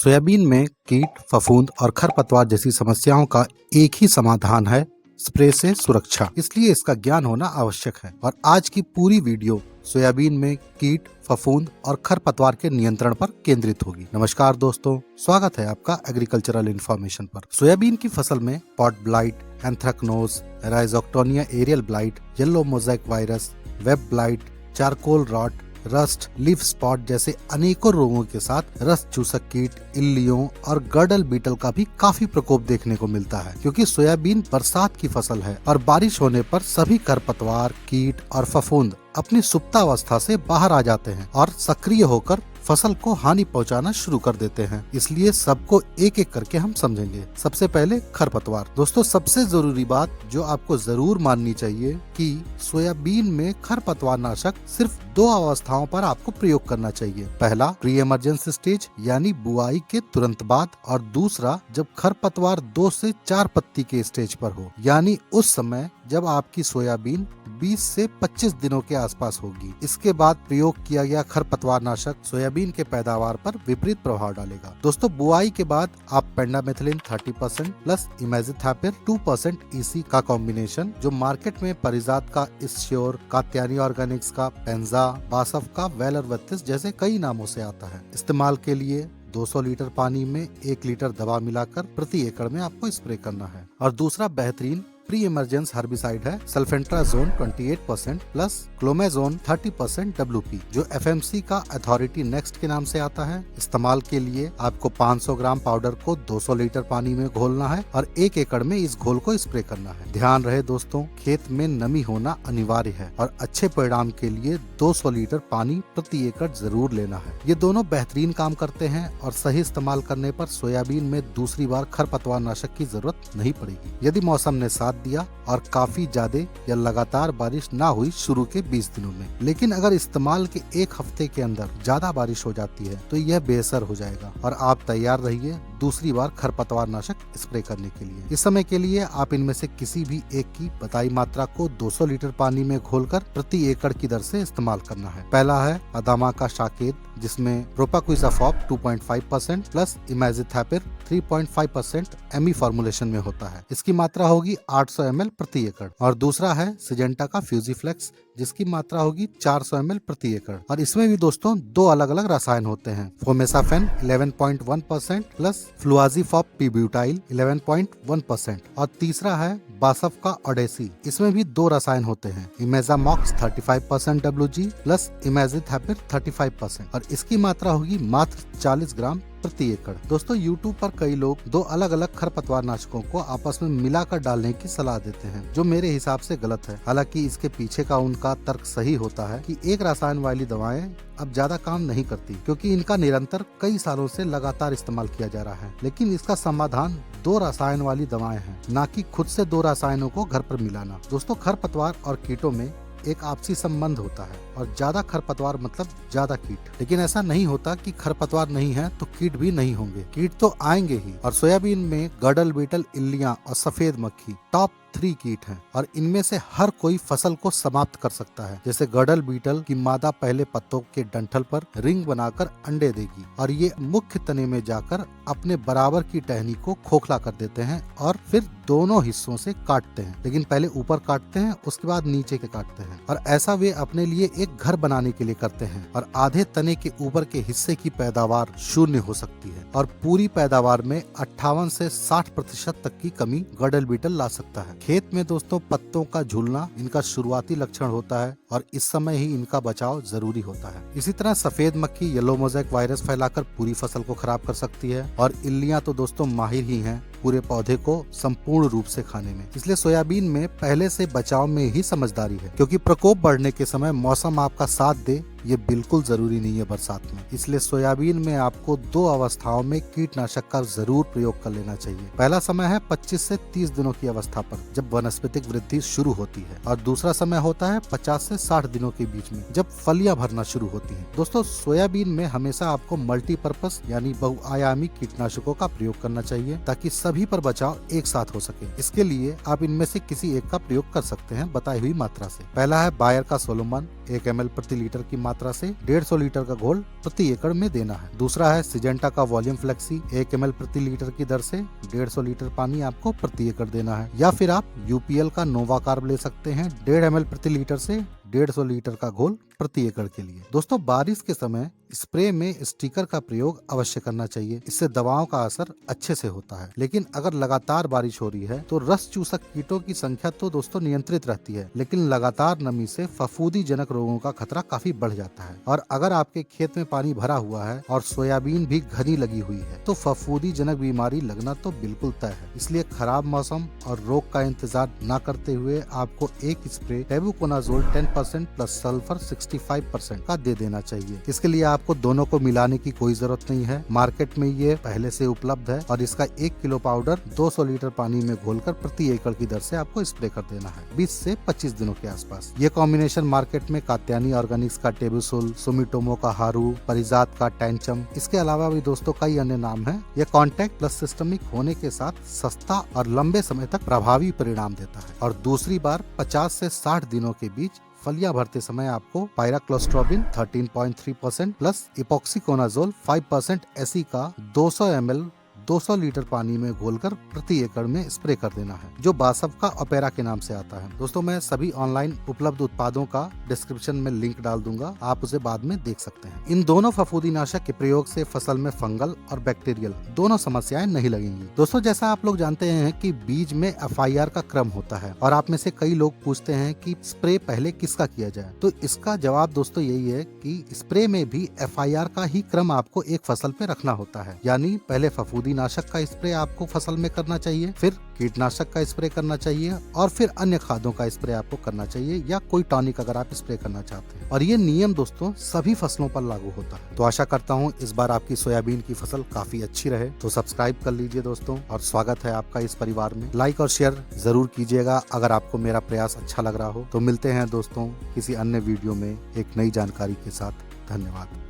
Soybean में कीट, फफूंद और खरपतवार जैसी समस्याओं का एक ही समाधान है, स्प्रे से सुरक्षा। इसलिए इसका ज्ञान होना आवश्यक है। और आज की पूरी वीडियो सोयाबीन में कीट, फफूंद और खरपतवार के नियंत्रण पर केंद्रित होगी। नमस्कार दोस्तों, स्वागत है आपका एग्रीकल्चरल इन्फॉर्मेशन पर। सोयाबीन की फसल में pod blight, anthracnose, Rhizoctonia aerial blight, yellow mosaic virus, web blight, charcoal rot, rust, leaf spot जैसे अनेकों रोगों के साथ रस चूसक कीट, इल्लियों और गर्डल बीटल का भी काफी प्रकोप देखने को मिलता है। क्योंकि सोयाबीन बरसात की फसल है और बारिश होने पर सभी खरपतवार, कीट और फफूंद अपनी सुप्तावस्था से बाहर आ जाते हैं और सक्रिय होकर फसल को हानि पहुंचाना शुरू कर देते हैं। इसलिए सबको एक एक करके हम समझेंगे। सबसे पहले खरपतवार। दोस्तों, सबसे जरूरी बात जो आपको जरूर माननी चाहिए कि सोयाबीन में खरपतवार नाशक सिर्फ दो अवस्थाओं पर आपको प्रयोग करना चाहिए। पहला, प्री इमरजेंसी स्टेज यानी बुआई के तुरंत बाद, और दूसरा जब खरपतवार 2 से 4 पत्ती के स्टेज पर हो, यानी उस समय जब आपकी सोयाबीन 20 से 25 दिनों के आसपास होगी। इसके बाद प्रयोग किया गया खरपतवार नाशक सोयाबीन के पैदावार पर विपरीत प्रभाव डालेगा। दोस्तों, बुआई के बाद आप पेंडामेथिलिन 30% प्लस इमेजिथापिर 2% EC का कॉम्बिनेशन, जो मार्केट में परिजात का इस्श्योर, कात्यानी ऑर्गेनिक्स का पेंजा, बासफ का वेलर 32 जैसे कई नामों से आता है। इस्तेमाल के लिए 200 लीटर पानी में 1 लीटर दवा मिलाकर प्रति एकड़ में आपको स्प्रे करना है। और दूसरा बेहतरीन प्री इमरजेंस हर्बिसाइड है सल्फेंट्राजोन 28% प्लस क्लोमेजोन 30% WP, जो FMC का अथॉरिटी नेक्स्ट के नाम से आता है। इस्तेमाल के लिए आपको 500 ग्राम पाउडर को 200 लीटर पानी में घोलना है और 1 एकड़ में इस घोल को स्प्रे करना है। ध्यान रहे दोस्तों, खेत में नमी होना अनिवार्य है और अच्छे परिणाम के लिए 200 लीटर पानी प्रति एकड़ जरूर लेना है। ये दोनों बेहतरीन काम करते हैं और सही इस्तेमाल करने पर सोयाबीन में दूसरी बार खरपतवार नाशक की जरूरत नहीं पड़ेगी। यदि मौसम ने साथ दिया और काफी ज्यादा या लगातार बारिश ना हुई शुरू के 20 दिनों में, लेकिन अगर इस्तेमाल के 1 हफ्ते के अंदर ज्यादा बारिश हो जाती है तो यह बेअसर हो जाएगा और आप तैयार रहिए दूसरी बार खरपतवार नाशक स्प्रे करने के लिए। इस समय के लिए आप इनमें से किसी भी एक की बताई मात्रा को 200 लीटर पानी में घोलकर प्रति एकड़ की दर से इस्तेमाल करना है। पहला है अदामा का शाकेद, जिसमें प्रोपाक्विजाफॉप 2.5% प्लस इमेजिथापिर 3.5% ME फॉर्मुलेशन में होता है। इसकी मात्रा होगी 800 ml प्रति एकड़। और दूसरा है सिजेंटा का फ्यूजीफ्लेक्स, जिसकी मात्रा होगी 400 ml प्रति एकड़। और इसमें भी दोस्तों 2 अलग अलग रसायन होते हैं, फोमेसाफेन 11.1% प्लस फ्लुआजीफॉप पी-ब्यूटाइल 11.1%। और तीसरा है बासफ का ओडेसी, इसमें भी 2 रसायन होते हैं, इमेजामॉक्स 35% WG प्लस इमेजिथापिर 35%। और इसकी मात्रा होगी मात्र 40 ग्राम प्रति एकड़। दोस्तों, YouTube पर कई लोग 2 अलग अलग खरपतवार नाशकों को आपस में मिलाकर डालने की सलाह देते हैं, जो मेरे हिसाब से गलत है। हालांकि इसके पीछे का उनका तर्क सही होता है कि एक रसायन वाली दवाएं अब ज्यादा काम नहीं करती, क्योंकि इनका निरंतर कई सालों से लगातार इस्तेमाल किया जा रहा है। लेकिन इसका समाधान 2 रसायन वाली दवाएं हैं, ना कि खुद से 2 रसायनों को घर पर मिलाना। दोस्तों, खरपतवार और कीटों में एक आपसी संबंध होता है और ज्यादा खरपतवार मतलब ज्यादा कीट। लेकिन ऐसा नहीं होता कि खरपतवार नहीं है तो कीट भी नहीं होंगे, कीट तो आएंगे ही। और सोयाबीन में गर्डल बीटल, इल्लियां और सफेद मक्खी टॉप 3 कीट हैं और इनमें से हर कोई फसल को समाप्त कर सकता है। जैसे गर्डल बीटल की मादा पहले पत्तों के डंठल पर रिंग बनाकर अंडे देगी और ये मुख्य तने में जाकर अपने बराबर की टहनी को खोखला कर देते हैं और फिर दोनों हिस्सों से काटते हैं। लेकिन पहले ऊपर काटते हैं, उसके बाद नीचे के काटते हैं। और ऐसा वे अपने लिए एक घर बनाने के लिए करते हैं। और आधे तने के ऊपर के हिस्से की पैदावार 0 हो सकती है और पूरी पैदावार में 58 से 60% तक की कमी गर्डल बीटल ला सकता है। खेत में दोस्तों पत्तों का झूलना इनका शुरुआती लक्षण होता है और इस समय ही इनका बचाव जरूरी होता है। इसी तरह सफेद मक्खी येलो मोज़ेक वायरस फैलाकर पूरी फसल को खराब कर सकती है। और इल्लियां तो दोस्तों माहिर ही हैं पूरे पौधे को संपूर्ण रूप से खाने में। इसलिए सोयाबीन में पहले से बचाव में ही समझदारी है, क्योंकि प्रकोप बढ़ने के समय मौसम आपका साथ दे ये बिल्कुल जरूरी नहीं है बरसात में। इसलिए सोयाबीन में आपको 2 अवस्थाओं में कीटनाशक का जरूर प्रयोग कर लेना चाहिए। पहला समय है 25 से 30 दिनों की अवस्था पर, जब वनस्पतिक वृद्धि शुरू होती है, और दूसरा समय होता है 50 से 60 दिनों के बीच में, जब फलियां भरना शुरू होती हैं। दोस्तों, सोयाबीन में हमेशा आपको मल्टीपर्पस यानी बहुआयामी कीटनाशकों का प्रयोग करना चाहिए, ताकि सभी पर बचाव एक साथ हो सके। इसके लिए आप इनमें से किसी एक का प्रयोग कर सकते हैं बताई हुई मात्रा से। पहला है बायर का सोलोमन 1 ml प्रति लीटर की मात्रा से 150 लीटर का घोल प्रति एकड़ में देना है। दूसरा है सिजेंटा का वॉल्यूम फ्लेक्सी, 1 ml प्रति लीटर की दर से 150 लीटर पानी आपको प्रति एकड़ देना है। या फिर आप यूपीएल का नोवा कार्ब ले सकते हैं, 1.5 ml प्रति लीटर से 150 लीटर का घोल प्रति एकड़ के लिए। दोस्तों, बारिश के समय स्प्रे में स्टिकर का प्रयोग अवश्य करना चाहिए, इससे दवाओं का असर अच्छे से होता है। लेकिन अगर लगातार बारिश हो रही है तो रस चूसक कीटों की संख्या तो दोस्तों नियंत्रित रहती है, लेकिन लगातार नमी से फफूंदी जनक रोगों का खतरा काफी बढ़ जाता है। और अगर आपके खेत में पानी भरा हुआ है और सोयाबीन भी घनी लगी हुई है तो फफूंदी जनक बीमारी लगना तो बिल्कुल तय है। इसलिए खराब मौसम और रोग का इंतजार न करते हुए आपको एक स्प्रे टेबुकोनाजोल 10% प्लस सल्फर 65% का दे देना चाहिए। इसके लिए आपको दोनों को मिलाने की कोई जरूरत नहीं है, मार्केट में ये पहले से उपलब्ध है और इसका 1 किलो पाउडर 200 लीटर पानी में घोलकर प्रति एकड़ की दर से आपको स्प्रे कर देना है 20 से 25 दिनों के आसपास। ये कॉम्बिनेशन मार्केट में कात्यानी ऑर्गेनिक्स का टेबुसोल, सुमिटोमो का हारू, परिजात का टैंचम, इसके अलावा भी दोस्तों कई अन्य नाम है। यह कॉन्टैक्ट प्लस सिस्टमिक होने के साथ सस्ता और लंबे समय तक प्रभावी परिणाम देता है। और दूसरी बार 50 से 60 दिनों के बीच फलियां भरते समय आपको पायराक्लोस्ट्रोबिन 13.3% प्लस इपॉक्सीकोनाजोल 5% एसी का 200 ml 200 लीटर पानी में घोलकर प्रति एकड़ में स्प्रे कर देना है, जो बासव का ओपेरा के नाम से आता है। दोस्तों, मैं सभी ऑनलाइन उपलब्ध उत्पादों का डिस्क्रिप्शन में लिंक डाल दूंगा, आप उसे बाद में देख सकते हैं। इन दोनों फफूंदीनाशक के प्रयोग से फसल में फंगल और बैक्टीरियल दोनों समस्याएं नहीं लगेंगी। दोस्तों, जैसा आप लोग जानते हैं कि बीज में FIR का क्रम होता है और आप में से कई लोग पूछते हैं कि स्प्रे पहले किसका किया जाए, तो इसका जवाब दोस्तों यही है कि स्प्रे में भी FIR का ही क्रम आपको एक फसल पे रखना होता है। यानी पहले फफूंदी नाशक का स्प्रे आपको फसल में करना चाहिए, फिर कीटनाशक का स्प्रे करना चाहिए और फिर अन्य खादों का स्प्रे आपको करना चाहिए या कोई टॉनिक अगर आप स्प्रे करना चाहते हैं। और ये नियम दोस्तों सभी फसलों पर लागू होता है। तो आशा करता हूँ इस बार आपकी सोयाबीन की फसल काफी अच्छी रहे। तो सब्सक्राइब कर लीजिए दोस्तों, और स्वागत है आपका इस परिवार में। लाइक और शेयर जरूर कीजिएगा अगर आपको मेरा प्रयास अच्छा लग रहा हो। तो मिलते हैं दोस्तों किसी अन्य वीडियो में एक नई जानकारी के साथ। धन्यवाद।